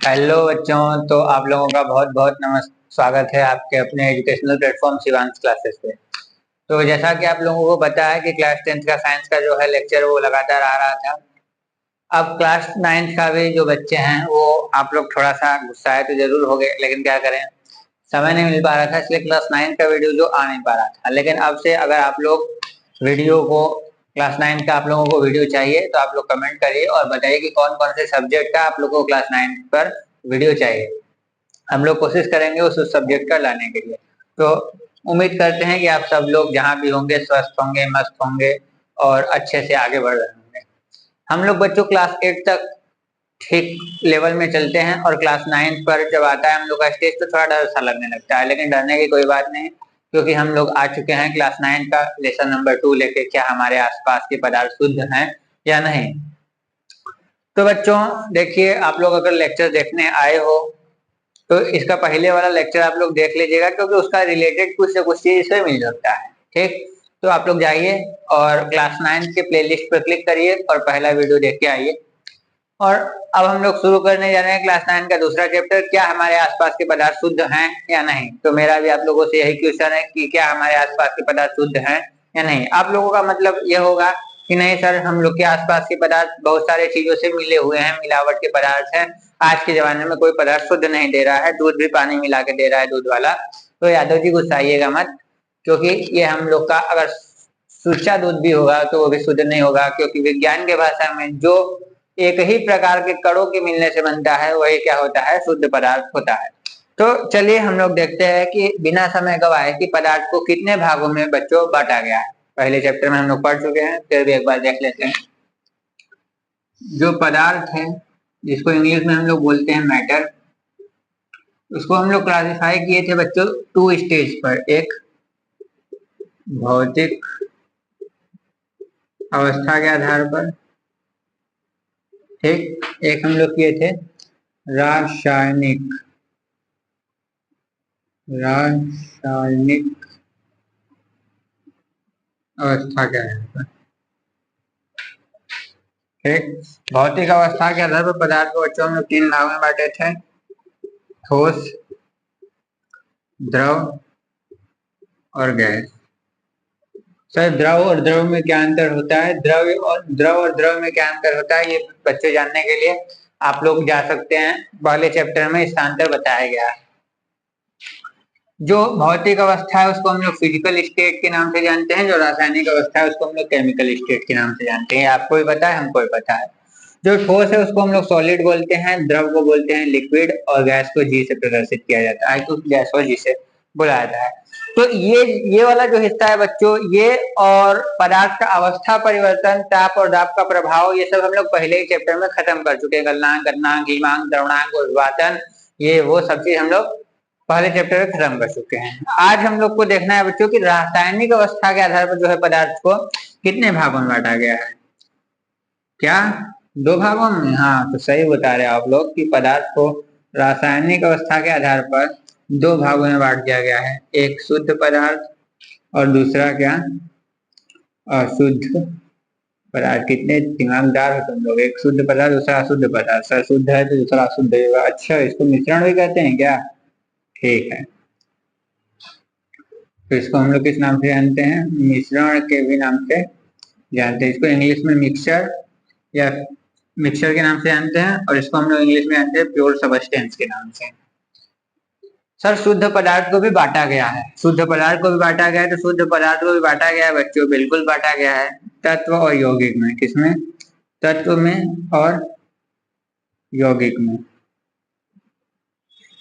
Hello बच्चों। तो आप लोगों का बहुत बहुत स्वागत है आपके अपने एजुकेशनल प्लेटफॉर्म शिवांश क्लासेस पे। तो जैसा कि आप लोगों को पता है कि क्लास 10th का साइंस का जो है लेक्चर वो लगातार आ रहा था। अब क्लास 9th का भी जो बच्चे हैं वो आप लोग थोड़ा सा गुस्साए तो जरूर हो गए, लेकिन क्या करें, समय नहीं मिल पा रहा था, इसलिए क्लास 9 का वीडियो जो आ नहीं पा रहा था। लेकिन अब से अगर आप लोग वीडियो को क्लास 9 का आप लोगों को वीडियो चाहिए तो आप लोग कमेंट करिए और बताइए कि कौन कौन से सब्जेक्ट का आप लोगों को क्लास 9 पर वीडियो चाहिए। हम लोग कोशिश करेंगे उस सब्जेक्ट का लाने के लिए। तो उम्मीद करते हैं कि आप सब लोग जहाँ भी होंगे स्वस्थ होंगे, मस्त होंगे और अच्छे से आगे बढ़ रहे होंगे। हम लोग बच्चों क्लास 8 तक ठीक लेवल में चलते हैं और क्लास 9 पर जब आता है हम लोग का स्टेज तो थोड़ा डर सा लगने लगता है, लेकिन डरने की कोई बात नहीं, क्योंकि हम लोग आ चुके हैं क्लास 9 का लेसन नंबर 2 लेके, क्या हमारे आसपास के पदार्थ शुद्ध हैं या नहीं। तो बच्चों देखिए, आप लोग अगर लेक्चर देखने आए हो तो इसका पहले वाला लेक्चर आप लोग देख लीजिएगा, क्योंकि उसका रिलेटेड कुछ से कुछ चीज से मिल सकता है। ठीक, तो आप लोग जाइए और क्लास 9 के प्लेलिस्ट पर क्लिक करिए और पहला वीडियो देख के आइए। और अब हम लोग शुरू करने जा रहे हैं क्लास 9 का दूसरा चैप्टर, क्या हमारे आसपास के पदार्थ शुद्ध हैं या नहीं। तो मेरा भी आप लोगों से यही क्वेश्चन है कि क्या हमारे आसपास के पदार्थ शुद्ध हैं या नहीं। आप लोगों का मतलब यह होगा कि नहीं सर, हम लोग के आसपास के पदार्थ बहुत सारे चीजों से मिले हुए हैं, मिलावट के पदार्थ हैं, आज के जमाने में कोई पदार्थ शुद्ध नहीं दे रहा है, दूध भी पानी मिला के दे रहा है दूध वाला। तो यादव जी गुस्साइएगा मत, क्योंकि ये हम लोग का अगर सुच्चा दूध भी होगा तो वो भी शुद्ध नहीं होगा, क्योंकि विज्ञान के भाषा में जो एक ही प्रकार के कणों के मिलने से बनता है वही क्या होता है, शुद्ध पदार्थ होता है। तो चलिए हम लोग देखते हैं कि बिना समय गवाए कि पदार्थ को कितने भागों में बच्चों बांटा गया है। पहले चैप्टर में हम लोग पढ़ चुके हैं, फिर भी एक बार देख लेते हैं। जो पदार्थ है जिसको इंग्लिश में हम लोग बोलते हैं मैटर, उसको हम लोग क्लासिफाई किए थे बच्चों 2 स्टेज पर। एक भौतिक अवस्था के आधार पर, ठीक, एक हम लोग किए थे रासायनिक रासायनिक अवस्था के आधार पर। ठीक, भौतिक अवस्था के आधार पर पदार्थ को बच्चों में 3 भागों में बांटे थे, ठोस, द्रव और गैस। सर द्रव और द्रव में क्या अंतर होता है, द्रव और द्रव में क्या अंतर होता है, ये बच्चे जानने के लिए आप लोग जा सकते हैं, पहले चैप्टर में इसका अंतर बताया गया है। जो भौतिक अवस्था है उसको हम लोग फिजिकल स्टेट के नाम से जानते हैं, जो रासायनिक अवस्था है उसको हम लोग केमिकल स्टेट के नाम से जानते हैं। आपको भी पता है, हमको भी पता है। जो ठोस है उसको हम लोग सॉलिड बोलते हैं, द्रव को बोलते हैं लिक्विड, और गैस को जी से प्रदर्शित किया जाता है, तो गैस को जी से बुलाया जाता है। तो ये वाला जो हिस्सा है बच्चों, ये और पदार्थ का अवस्था परिवर्तन, ताप और दाब का प्रभाव, ये सब हम लोग पहले ही चैप्टर में खत्म कर चुके हैं। गलनांक, गलनांक, गीमांक, द्रवणांक, ऊर्ध्वाधन, ये वो सब चीज हम लोग पहले चैप्टर में खत्म कर चुके हैं। आज हम लोग को देखना है बच्चों की रासायनिक अवस्था के आधार पर जो है पदार्थ को कितने भागों में बांटा गया है। क्या 2 भागों में? हाँ, तो सही बता रहे हैं आप लोग कि पदार्थ को रासायनिक अवस्था के आधार पर 2 भागों में बांट दिया गया है, एक शुद्ध पदार्थ और दूसरा क्या, अशुद्ध पदार्थ। कितने दिमागदार हो तुम लोग, एक शुद्ध पदार्थ दूसरा अशुद्ध पदार्थ। सर शुद्ध है तो दूसरा अशुद्ध होगा, अच्छा इसको मिश्रण भी कहते हैं क्या? ठीक है, तो इसको हम लोग किस नाम से जानते हैं, मिश्रण के भी नाम से जानते हैं। इसको इंग्लिश में मिक्सचर या मिक्सचर के नाम से जानते हैं, और इसको हम लोग इंग्लिश में जानते हैं प्योर सबस्टेंस के नाम से। सर शुद्ध पदार्थ को भी बांटा गया है, शुद्ध पदार्थ को भी बांटा गया है, तो शुद्ध पदार्थ को भी बांटा गया है बच्चों, बिल्कुल बांटा गया है, तत्व और यौगिक में। किसमें? तत्व में और यौगिक में।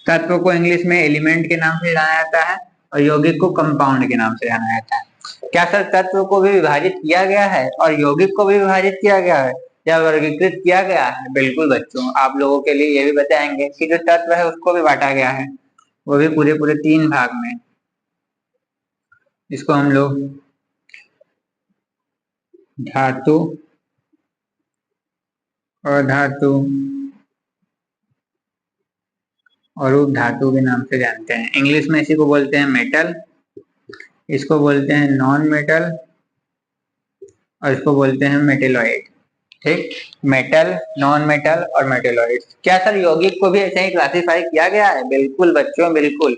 तत्व को इंग्लिश में एलिमेंट के नाम से जाना जाता है और यौगिक को कंपाउंड के नाम से जाना जाता है। क्या सर तत्व को भी विभाजित किया गया है और यौगिक को भी विभाजित किया गया है या वर्गीकृत किया गया है? बिल्कुल बच्चों, आप लोगों के लिए ये भी बताएंगे कि जो तत्व है उसको भी बांटा गया है, वो भी पूरे पूरे 3 भाग में। इसको हम लोग धातु, अधातु और उपधातु के नाम से जानते हैं। इंग्लिश में इसी को बोलते हैं मेटल, इसको बोलते हैं नॉन मेटल और इसको बोलते हैं मेटेलॉइड। ठीक। मेटल, नॉन मेटल और मेटेलॉइड्स। क्या सर यौगिक को भी ऐसे ही क्लासिफाई किया गया है? बिल्कुल बच्चों, बिल्कुल।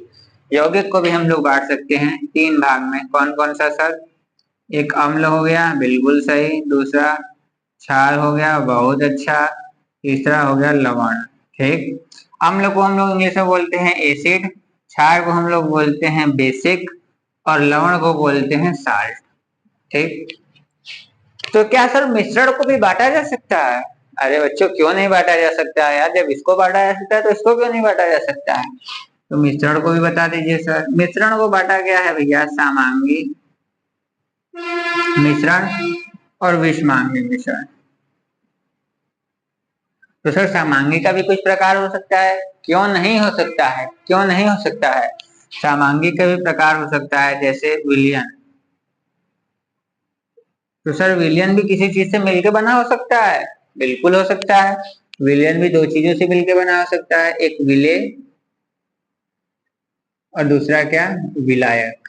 यौगिक को भी हम लोग बांट सकते हैं 3 भाग में। कौन कौन सा सर? एक अम्ल हो गया, बिल्कुल सही। दूसरा क्षार हो गया, बहुत अच्छा। तीसरा हो गया लवण। ठीक। अम्ल को हम लोग इंग्लिश में बोलते हैं एसिड, क्षार को हम लोग बोलते हैं बेसिक, और लवण को बोलते हैं साल्ट। ठीक। तो क्या सर मिश्रण को भी बांटा जा सकता है? अरे बच्चों, क्यों नहीं बांटा जा सकता है यार? जब इसको बांटा जा सकता है तो इसको क्यों नहीं बांटा जा सकता है? तो मिश्रण को भी बता दीजिए सर। मिश्रण को बांटा गया है भैया समांगी मिश्रण और विषमांगी मिश्रण। तो सर समांगी का भी कुछ प्रकार हो सकता है? क्यों नहीं हो सकता है? क्यों नहीं हो सकता है? समांगी का भी प्रकार हो सकता है, जैसे विलयन। तो सर विलयन भी किसी चीज से मिलकर बना हो सकता है? बिल्कुल हो सकता है। विलयन भी 2 चीजों से मिलकर बना हो सकता है, एक विलेय और दूसरा क्या? विलायक।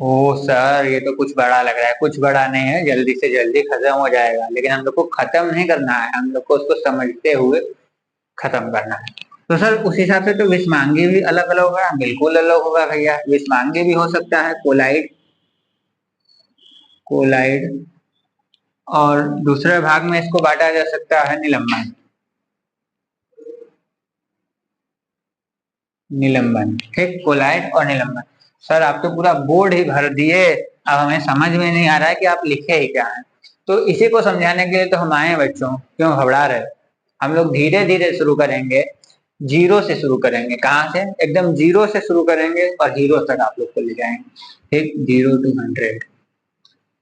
ओ सर, ये तो कुछ बड़ा लग रहा है। कुछ बड़ा नहीं है, जल्दी से जल्दी खत्म हो जाएगा, लेकिन हम लोग को खत्म नहीं करना है, हम लोग को उसको समझते हुए खत्म करना है। तो सर उस हिसाब से तो विषमांगी भी अलग अलग होगा? बिल्कुल अलग होगा भैया। विषमांगी भी हो सकता है कोलाइड, कोलाइड। और दूसरे भाग में इसको बांटा जा सकता है निलंबन, निलंबन। ठीक, कोलाइड और निलंबन। सर आप तो पूरा बोर्ड ही भर दिए, अब हमें समझ में नहीं आ रहा है कि आप लिखे ही क्या है। तो इसी को समझाने के लिए तो हम आए हैं बच्चों, क्यों घबरा रहे? हम लोग धीरे धीरे शुरू करेंगे, जीरो से शुरू करेंगे। कहाँ से? एकदम जीरो से शुरू करेंगे और हीरो तक आप लोग को ले जाएंगे। ठीक, 0 to 100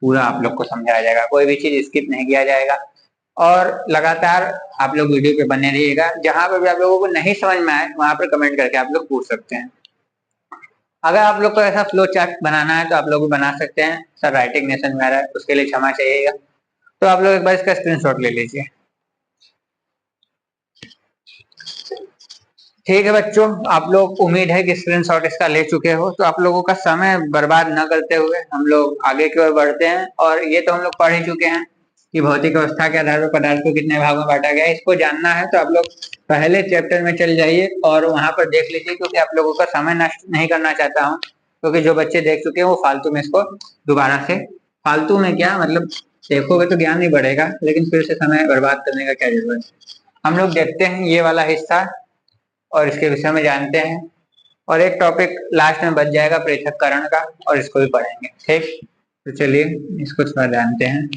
पूरा आप लोग को समझाया जाएगा, कोई भी चीज स्किप नहीं किया जाएगा। और लगातार आप लोग वीडियो पे बने रहिएगा। जहां पर भी आप लोगों को नहीं समझ में आए वहां पर कमेंट करके आप लोग पूछ सकते हैं। अगर आप लोग को ऐसा फ्लो चार्ट बनाना है तो आप लोग भी बना सकते हैं। सर राइटिंग नहीं समझ में आ रहा है, उसके लिए क्षमा चाहिएगा। तो आप लोग एक बार इसका स्क्रीनशॉट ले लीजिए। ठीक है बच्चों, आप लोग उम्मीद है कि स्क्रीनशॉट इसका ले चुके हो। तो आप लोगों का समय बर्बाद न करते हुए हम लोग आगे की ओर बढ़ते हैं। और ये तो हम लोग पढ़ ही चुके हैं कि भौतिक अवस्था के आधार पर पदार्थ को कितने भागों में बांटा गया है। इसको जानना है तो आप लोग पहले चैप्टर में चल जाइए और वहां पर देख लीजिए, क्योंकि आप लोगों का समय नष्ट नहीं करना चाहता हूँ। क्योंकि जो बच्चे देख चुके हैं वो फालतू में इसको दोबारा से, फालतू में क्या मतलब, देखोगे तो ज्ञान नहीं बढ़ेगा, लेकिन फिर से समय बर्बाद करने का क्या जरूरत है। हम लोग देखते हैं ये वाला हिस्सा और इसके विषय में जानते हैं। और एक टॉपिक लास्ट में बच जाएगा पृथक्करण का, और इसको भी पढ़ेंगे। ठीक, तो चलिए इसको थोड़ा जानते हैं।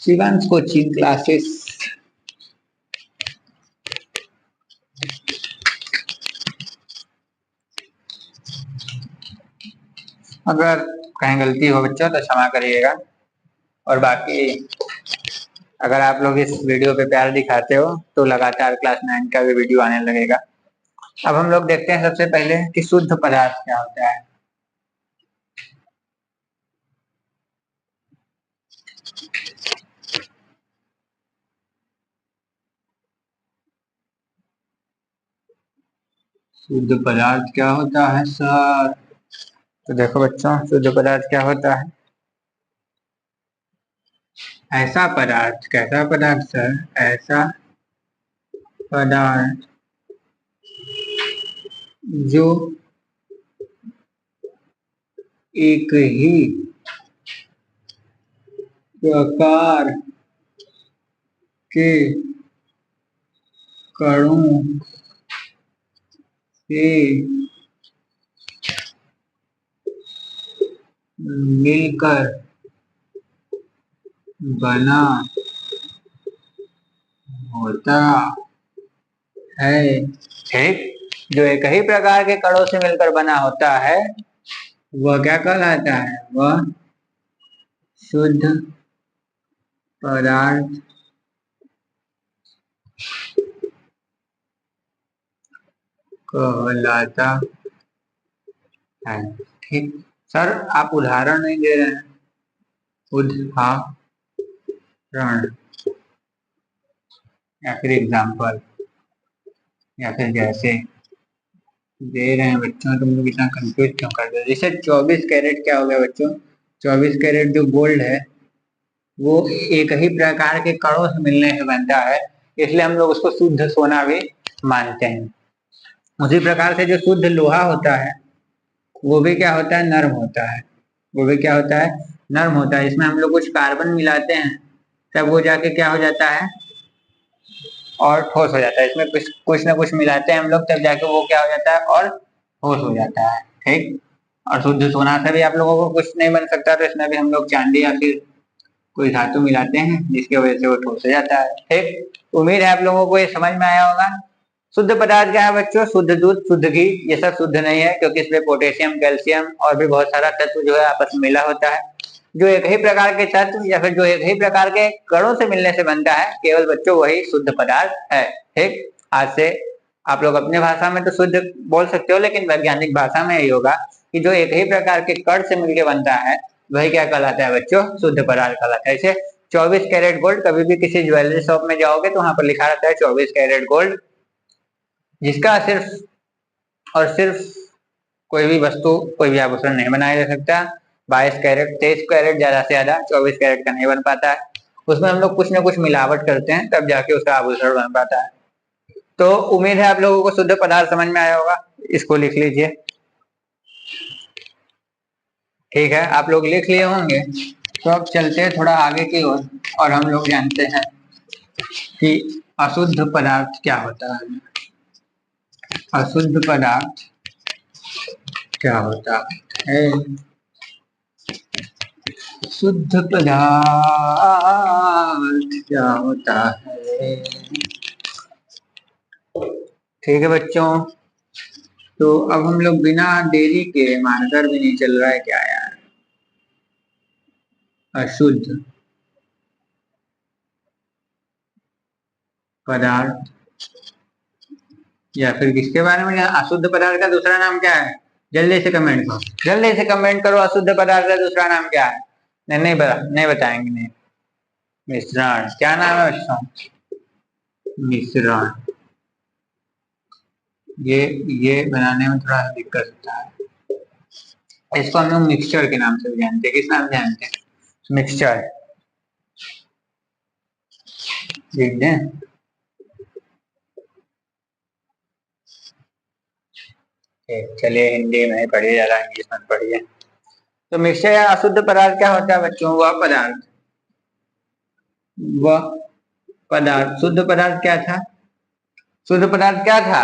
Shivansh coaching classes. अगर कहीं गलती हो बच्चों तो क्षमा करिएगा। और बाकी अगर आप लोग इस वीडियो पे प्यार दिखाते हो तो लगातार क्लास 9 का भी वीडियो आने लगेगा। अब हम लोग देखते हैं सबसे पहले कि शुद्ध पदार्थ क्या होता है। शुद्ध पदार्थ क्या होता है सर? तो देखो बच्चों, शुद्ध पदार्थ क्या होता है? ऐसा पदार्थ। कैसा पदार्थ सर? ऐसा पदार्थ जो एक ही प्रकार के कणों से मिलकर बना होता है। ठीक, जो एक ही प्रकार के कणों से मिलकर बना होता है वह क्या कहलाता है? वह शुद्ध पदार्थ कहलाता है। ठीक। सर आप उदाहरण नहीं दे रहे हैं। उदाहरण या फिर एग्जाम्पल या फिर जैसे। दे रहे हैं बच्चों, तुम लोग इतना कंफ्यूज क्यों कर रहे हो? जैसे 24 कैरेट क्या हो गया बच्चों? 24 कैरेट जो गोल्ड है वो एक ही प्रकार के कणों से मिलने से बनता है, इसलिए हम लोग उसको शुद्ध सोना भी मानते हैं। उसी प्रकार से जो शुद्ध लोहा होता है वो भी क्या होता है, नर्म होता है। वो भी क्या होता है, नर्म होता है। इसमें हम लोग कुछ कार्बन मिलाते हैं तब वो जाके क्या हो जाता है, और ठोस हो जाता है। इसमें कुछ कुछ ना कुछ मिलाते हैं हम लोग तब जाके वो क्या हो जाता है, और ठोस हो जाता है। ठीक। और शुद्ध सोना से भी आप लोगों को कुछ नहीं बन सकता, तो इसमें भी हम लोग चांदी या फिर कोई धातु मिलाते हैं जिसकी वजह से वो ठोस हो जाता है। ठीक। उम्मीद है आप लोगों को ये समझ में आया होगा। शुद्ध पदार्थ क्या है बच्चों? शुद्ध दूध, शुद्ध घी, ये सब शुद्ध नहीं है, क्योंकि इसमें पोटेशियम, कैल्शियम और भी बहुत सारा तत्व जो है आपस में मिला होता है। जो एक ही प्रकार के तत्व या फिर जो एक ही प्रकार के कणों से मिलने से बनता है, केवल बच्चों वही शुद्ध पदार्थ है। ठीक। आज से आप लोग अपने भाषा में तो शुद्ध बोल सकते हो, लेकिन वैज्ञानिक भाषा में यही होगा कि जो एक ही प्रकार के कण से मिलकर बनता है वही क्या कहलाता है बच्चों? शुद्ध पदार्थ कहलाता है। जैसे 24 कैरेट गोल्ड, कभी भी किसी ज्वेलरी शॉप में जाओगे तो वहां पर लिखा रहता है 24 कैरेट गोल्ड, जिसका सिर्फ और सिर्फ कोई भी वस्तु, कोई भी आभूषण नहीं बनाया जा सकता। 22 कैरेट, 23 कैरेट ज्यादा से ज्यादा, 24 कैरेट का नहीं बन पाता है। उसमें हम लोग कुछ ना कुछ मिलावट करते हैं तब जाके उसका आभूषण बन पाता है। तो उम्मीद है आप लोगों को शुद्ध पदार्थ समझ में आया होगा, इसको लिख लीजिए। ठीक है, आप लोग लिख लिए होंगे। तो अब चलते हैं थोड़ा आगे की ओर, और हम लोग जानते हैं कि अशुद्ध पदार्थ क्या होता है। अशुद्ध पदार्थ क्या होता है? शुद्ध पदार्थ क्या होता है? ठीक है बच्चों, तो अब हम लोग बिना देरी के, मार्कर भी नहीं चल रहा है क्या यार? अशुद्ध पदार्थ, या फिर किसके बारे में? अशुद्ध पदार्थ का दूसरा नाम क्या है? जल्दी से कमेंट करो, जल्दी से कमेंट करो, अशुद्ध पदार्थ का दूसरा नाम क्या है? नहीं बताएंगे, नहीं। मिश्रण। क्या नाम है उसका? मिश्रण। ये ये बनाने में थोड़ा दिक्कत होता है। इसको हम लोग मिक्सचर के नाम से भी जानते हैं। किस नाम से जानते हैं? मिक्सचर। ठीक है। चलिए, हिंदी में पढ़िए, ज्यादा इंग्लिश में पढ़िए। तो मिक्सचर या अशुद्ध पदार्थ क्या होता है बच्चों? वह पदार्थ, वह पदार्थ, शुद्ध पदार्थ क्या था? शुद्ध पदार्थ क्या था?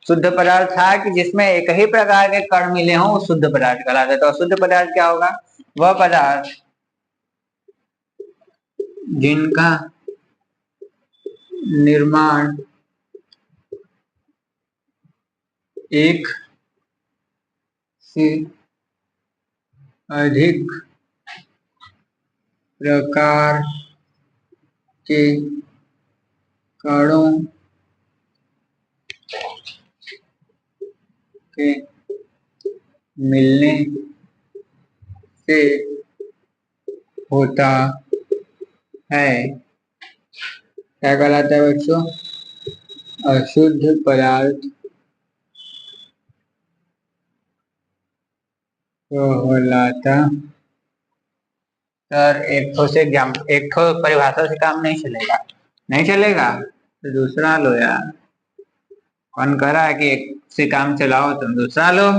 शुद्ध पदार्थ था कि जिसमें एक ही प्रकार के कण मिले हों, वो शुद्ध पदार्थ कहलाता है। तो अशुद्ध पदार्थ क्या होगा? वह पदार्थ जिनका निर्माण एक से अधिक प्रकार के कणों के मिलने से होता है, क्या कहलाता है बच्चों? अशुद्ध पदार्थ कहलाता। सर एक ठो परिभाषा से काम नहीं चलेगा। नहीं चलेगा तो दूसरा लो यार। कौन कह रहा है कि एक से काम चलाओ? तुम दूसरा लो।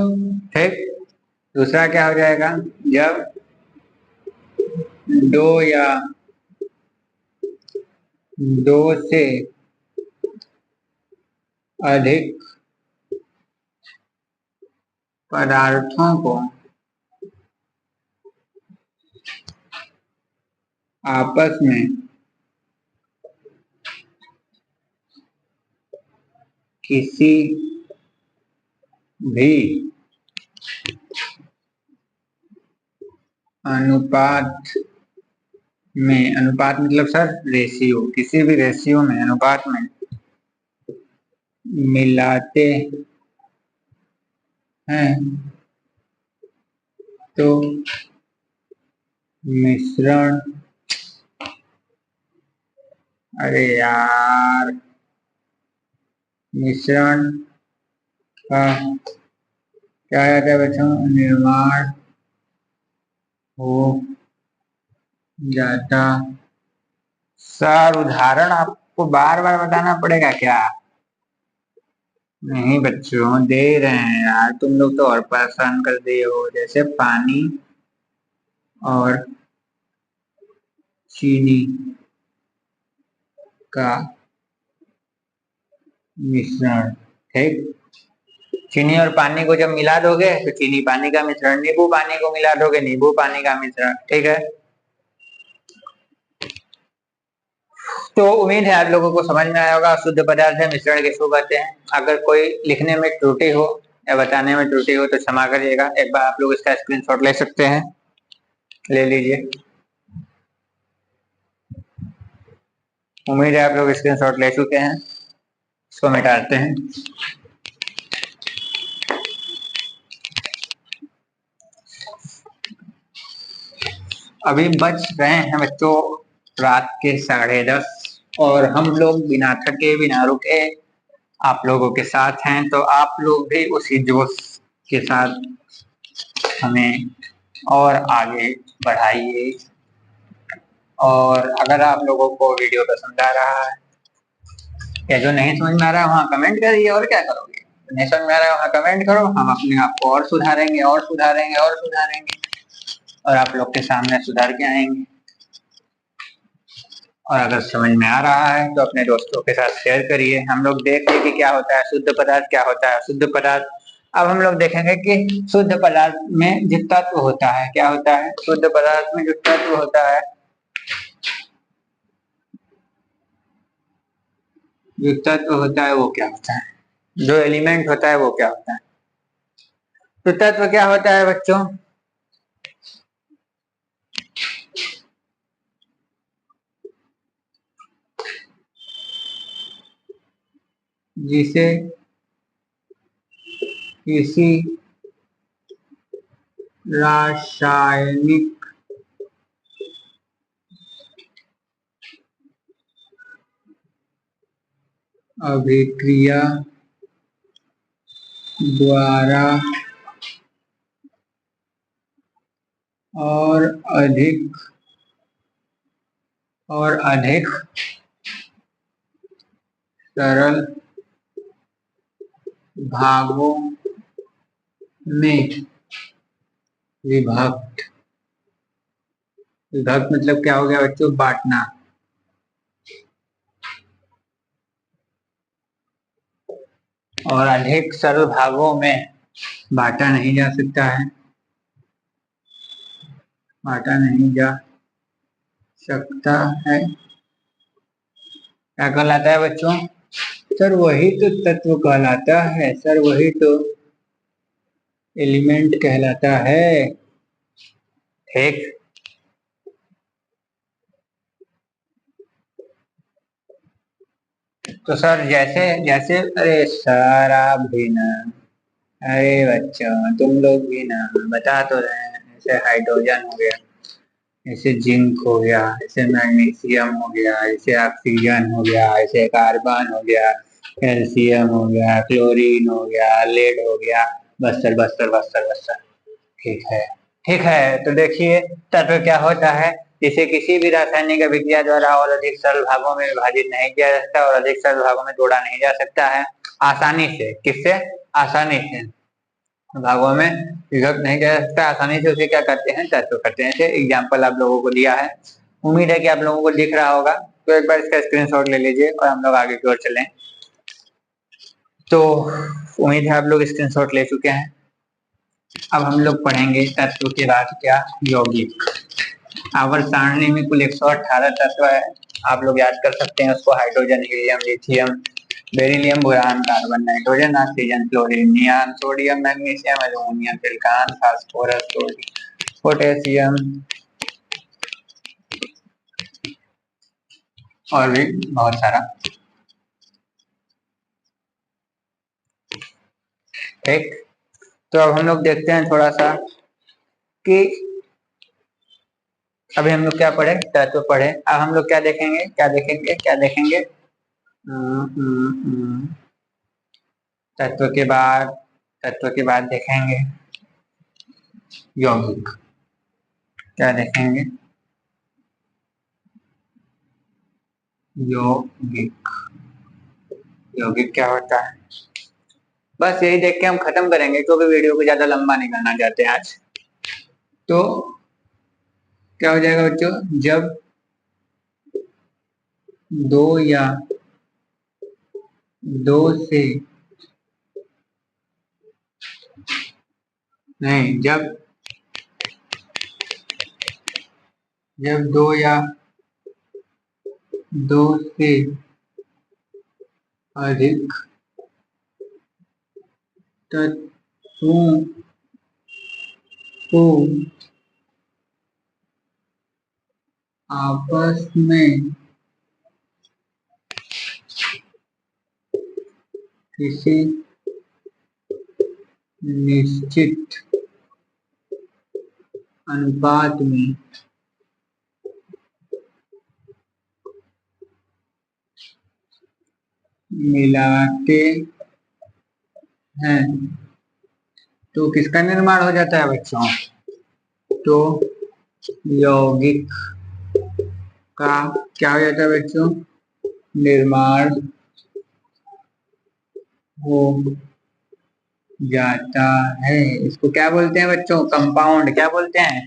ठीक। दूसरा क्या हो जाएगा? जब दो या दो से अधिक पदार्थों को आपस में किसी भी अनुपात में, अनुपात मतलब सर रेशियो, किसी भी रेशियो में, अनुपात में मिलाते हैं तो मिश्रण, अरे यार, मिश्रण का क्या जाता है बच्चों, निर्माण हो जाता। सर उदाहरण आपको बार बार बताना पड़ेगा क्या? नहीं बच्चों, दे रहे हैं यार, तुम लोग तो और परेशान कर दिए हो। जैसे पानी और चीनी का मिश्रण। ठीक, चीनी और पानी को जब मिला दोगे तो चीनी पानी का मिश्रण, नींबू पानी को मिला दोगे नींबू पानी का मिश्रण। ठीक है, तो उम्मीद है आप लोगों को समझ में आया होगा शुद्ध पदार्थ है मिश्रण किसको कहते हैं। अगर कोई लिखने में त्रुटि हो या बताने में त्रुटि हो तो क्षमा करिएगा। एक बार आप लोग इसका स्क्रीनशॉट ले सकते हैं, ले लीजिए। उम्मीद है आप लोग स्क्रीनशॉट ले चुके हैं। इसको मिटाते हैं। अभी बज रहे हैं बच्चों रात के 10:30 और हम लोग बिना थके बिना रुके आप लोगों के साथ हैं। तो आप लोग भी उसी जोश के साथ हमें और आगे बढ़ाइए। और अगर आप लोगों को वीडियो पसंद आ रहा है या जो नहीं समझ में आ रहा है वहाँ कमेंट करिए। और क्या करोगे, नहीं समझ में आ रहा है वहाँ कमेंट करो, हम अपने आप को और सुधारेंगे और सुधारेंगे और सुधारेंगे और आप लोग के सामने सुधार के आएंगे। और अगर समझ में आ रहा है तो अपने दोस्तों के साथ शेयर करिए। हम लोग देखिए कि क्या होता है शुद्ध पदार्थ, क्या होता है शुद्ध पदार्थ। अब हम लोग देखेंगे कि शुद्ध पदार्थ में जो तत्व होता है क्या होता है। शुद्ध पदार्थ में जो तत्व होता है, जो तत्व होता है वो क्या होता है, जो एलिमेंट होता है वो क्या होता है। तो तत्व क्या होता है बच्चों, जिसे किसी रासायनिक अभिक्रिया द्वारा और अधिक सरल भागों में विभक्त। विभक्त मतलब क्या हो गया बच्चों, बांटना। और अधिक सरल भागों में बांटा नहीं जा सकता है, बांटा नहीं जा सकता है। क्या कहलाता है बच्चों, सर वही तो तत्व कहलाता है, सर वही तो एलिमेंट कहलाता है। ठीक, तो सर जैसे जैसे, अरे सर आप भी ना, अरे बच्चों तुम लोग भी ना, बता तो रहे हैं। जैसे हाइड्रोजन हो गया, जैसे जिंक हो गया, जैसे मैग्नीशियम हो गया, जैसे ऑक्सीजन हो गया, जैसे कार्बन हो गया, कैल्शियम हो गया, क्लोरीन हो गया, लेड हो गया, बस सर बस सर बस सर बस सर। ठीक है, ठीक है। तो देखिए तत्व क्या होता है, जिसे किसी भी रासायनिक अभिक्रिया द्वारा और अधिक सरल भागों में विभाजित नहीं किया जा सकता और अधिक सरल भागों में तोड़ा नहीं जा सकता है आसानी से। किससे, आसानी से भागों में विभक्त नहीं किया जा सकता आसानी से। उसे क्या करते हैं, तत्व करते हैं। ऐसे एग्जाम्पल आप लोगों को दिया है, उम्मीद है कि आप लोगों को दिख रहा होगा। तो एक बार इसका स्क्रीनशॉट ले लीजिए और हम लोग आगे की ओर चलें। तो उम्मीद है आप लोग स्क्रीनशॉट ले चुके हैं। अब हम लोग पढ़ेंगे तत्व के बाद क्या, यौगिक। आवर्त सारणी में कुल 118 तत्व है, आप लोग याद कर सकते हैं उसको। Hydrogen, helium, lithium, beryllium, boron, carbon, nitrogen, oxygen, chlorine, neon, sodium, magnesium, aluminium, silicon, phosphorus, potassium और भी बहुत सारा। ठीक, तो अब हम लोग देखते हैं थोड़ा सा कि अभी हम लोग क्या पढ़े, तत्व पढ़े। अब हम लोग क्या देखेंगे, क्या देखेंगे, क्या देखेंगे। तत्व के बाद देखेंगे यौगिक। क्या देखेंगे? यौगिक। यौगिक क्या होता है? बस यही देख के हम खत्म करेंगे, क्योंकि वीडियो को ज्यादा लंबा नहीं करना चाहते आज। तो क्या हो जाएगा बच्चों? जब दो या दो से नहीं जब दो या दो से अधिक तत्वों को आपस में किसी निश्चित अनुपात में मिलाते हैं तो किसका निर्माण हो जाता है बच्चों? तो यौगिक का क्या हो जाता है बच्चों? निर्माण हो जाता है। इसको क्या बोलते हैं बच्चों? कंपाउंड। क्या बोलते हैं?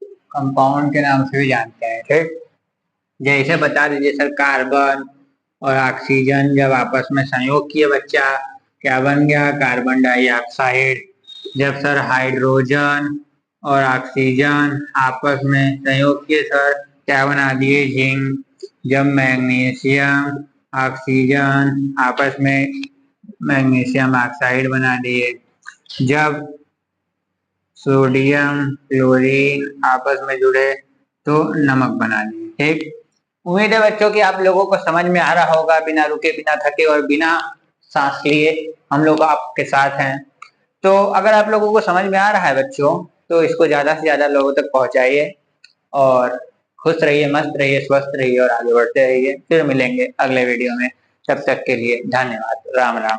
कंपाउंड के नाम से भी जानते हैं। ठीक, जैसे बता दीजिए सर, कार्बन और ऑक्सीजन जब आपस में संयोग किए बच्चा, क्या बन गया? Carbon dioxide. जब सर हाइड्रोजन और ऑक्सीजन आपस में संयोग किए सर, क्या बना दिए? जिंक। जब मैग्नीशियम ऑक्सीजन आपस में मैग्नीशियम ऑक्साइड बना दिए। जब सोडियम क्लोरीन आपस में जुड़े तो नमक बना दिए। ठीक, उम्मीद है बच्चों कि आप लोगों को समझ में आ रहा होगा। बिना रुके, बिना थके और बिना सांस लिए हम लोग आपके साथ हैं। तो अगर आप लोगों को समझ में आ रहा है बच्चों, तो इसको ज्यादा से ज्यादा लोगों तक पहुंचाइए और खुश रहिए, मस्त रहिए, स्वस्थ रहिए और आगे बढ़ते रहिए। फिर मिलेंगे अगले वीडियो में। तब तक के लिए धन्यवाद। राम राम।